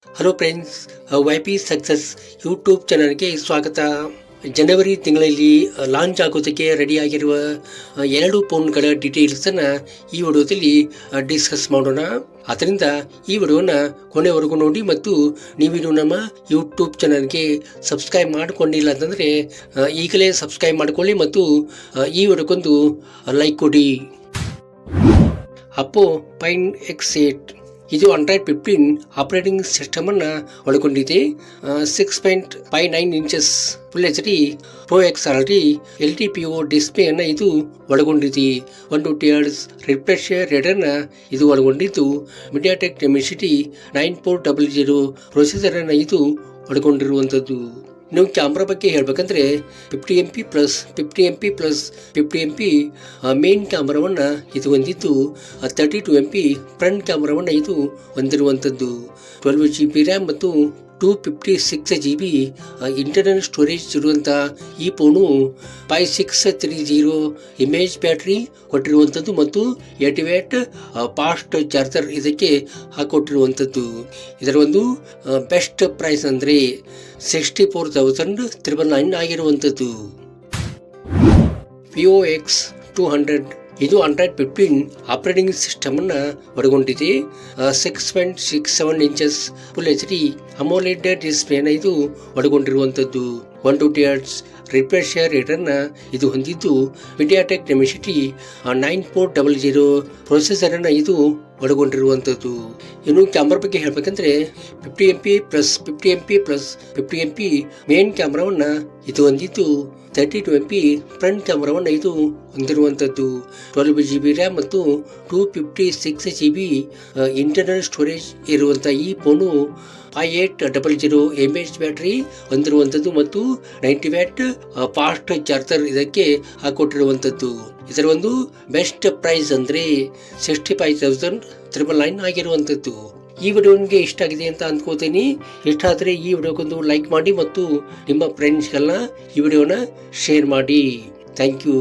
Hello friends, Y P success YouTube ಚಾನಲ್ಗೆ ಸ್ವಾಗತ. ಜನವರಿ ತಿಂಗಳಲ್ಲಿ ಲಾಂಚ್ ಆಗೋದಕ್ಕೆ ರೆಡಿಯಾಗಿರುವ 2 ಫೋನ್ಗಳ ಡೀಟೇಲ್ಸನ್ನು ಈ ವಿಡಿಯೋದಲ್ಲಿ ಡಿಸ್ಕಸ್ ಮಾಡೋಣ. ಆದ್ದರಿಂದ ಈ ವಿಡಿಯೋನ ಕೊನೆವರೆಗೂ ನೋಡಿ ಮತ್ತು ನೀವಿನ್ನು ನಮ್ಮ ಯೂಟ್ಯೂಬ್ ಚಾನಲ್ಗೆ ಸಬ್ಸ್ಕ್ರೈಬ್ ಮಾಡಿಕೊಂಡಿಲ್ಲ ಅಂತಂದರೆ ಈಗಲೇ ಸಬ್ಸ್ಕ್ರೈಬ್ ಮಾಡಿಕೊಳ್ಳಿ ಮತ್ತು ಈ ವಿಡಿಯೋಕ್ಕೊಂದು ಲೈಕ್ ಕೊಡಿ. ಅಪ್ಪೋ ಫೈಂಡ್ X8 ಇದು Android 15 ಆಪರೇಟಿಂಗ್ ಸಿಸ್ಟಮ್ ಅನ್ನು ಒಳಗೊಂಡಿದೆ. 6.59 inches full HD Pro XR LTPO display ಅನ್ನು ಇದು ಒಳಗೊಂಡಿದೆ. 120 Hz ರಿಫ್ರೆಶ್ ರೇಟ್ ಅನ್ನು ಇದು ಒಳಗೊಂಡಿದ್ದು, MediaTek Dimensity 9400 ಪ್ರೊಸೆಸರ್ ಅನ್ನು ಇದು ಒಳಗೊಂಡಿರುವಂಥದ್ದು. ನೀವು ಕ್ಯಾಮ್ರಾ ಬಗ್ಗೆ ಹೇಳಬೇಕಂದ್ರೆ 50MP ಪ್ಲಸ್ 50MP ಮೇನ್ ಕ್ಯಾಮ್ರಾವನ್ನು ಇದು ಹೊಂದಿದ್ದು, 32MP ಫ್ರಂಟ್ ಕ್ಯಾಮ್ರಾವನ್ನು ಇದು ಹೊಂದಿರುವಂಥದ್ದು. 12GB ರ್ಯಾಮ್ ಮತ್ತು 256GB ಇಂಟರ್ನಲ್ ಸ್ಟೋರೇಜ್ ಇರುವಂಥ ಈ ಫೋನು 5630 ಇಮೇಜ್ ಬ್ಯಾಟ್ರಿ ಕೊಟ್ಟಿರುವಂಥದ್ದು ಮತ್ತು 8 ವ್ಯಾಟ್ ಫಾಸ್ಟ್ ಚಾರ್ಜರ್ ಇದಕ್ಕೆ ಹಾಕೊಟ್ಟಿರುವಂಥದ್ದು. ಇದರ ಒಂದು ಬೆಸ್ಟ್ ಪ್ರೈಸ್ ಅಂದರೆ 64,999 ಆಗಿರುವಂಥದ್ದು. Vivo X200 ಇದು Android 15 ಆಪರೇಟಿಂಗ್ ಸಿಸ್ಟಮ್ ಅನ್ನು ಒಳಗೊಂಡಿದೆ. 6.67 ಇಂಚಸ್ ಫುಲ್ HD ಅಮೋಲೆಡ್ ಡಿಸ್ಪ್ಲೇನ ಇದು ಒಳಗೊಂಡಿರುವಂಥದ್ದು. 120 Hz ರಿಫ್ರೆಶ್ ರೇಟ್ ಅನ್ನು ಇದು ಹೊಂದಿದ್ದು, MediaTek Dimensity 9400 ಪ್ರೊಸೆಸರ್ ಅನ್ನು ಇದು ಒಳಗೊಂಡಿರುವಂಥದ್ದು. ಇನ್ನು ಕ್ಯಾಮ್ರಾ ಬಗ್ಗೆ ಹೇಳಬೇಕಂದ್ರೆ 50MP ಪ್ಲಸ್ 50MP ಮೇನ್ ಕ್ಯಾಮ್ರಾವನ್ನು ಇದು ಹೊಂದಿದ್ದು, 32MP ಫ್ರಂಟ್ ಕ್ಯಾಮ್ರಾವನ್ನು ಇದು ಹೊಂದಿರುವಂಥದ್ದು. 12GB ರ್ಯಾಮ್ ಮತ್ತು 256GB ಇಂಟರ್ನಲ್ ಸ್ಟೋರೇಜ್ ಇರುವಂಥ ಈ ಫೋನು 5800 mAh ಬ್ಯಾಟ್ರಿ ಹೊಂದಿರುವಂಥದ್ದು ಮತ್ತು 90 ವ್ಯಾಟ್ ಫಾಸ್ಟ್ ಚಾರ್ಜರ್ ಇದಕ್ಕೆ ಹಾಕೊಟ್ಟಿರುವಂಥದ್ದು. ಇದರ ಒಂದು ಬೆಸ್ಟ್ ಪ್ರೈಸ್ ಅಂದರೆ 65,999 ಆಗಿರುವಂಥದ್ದು. ಈ ವಿಡಿಯೋ ನಿಮಗೆ ಇಷ್ಟ ಆಗಿದೆ ಅಂತ ಅಂದ್ಕೋತೀನಿ. ಇಷ್ಟ ಆದರೆ ಈ ವಿಡಿಯೋಗೊಂದು ಲೈಕ್ ಮಾಡಿ ಮತ್ತು ನಿಮ್ಮ ಫ್ರೆಂಡ್ಸ್ಗೆಲ್ಲ ಈ ವಿಡಿಯೋನ ಶೇರ್ ಮಾಡಿ. Thank you.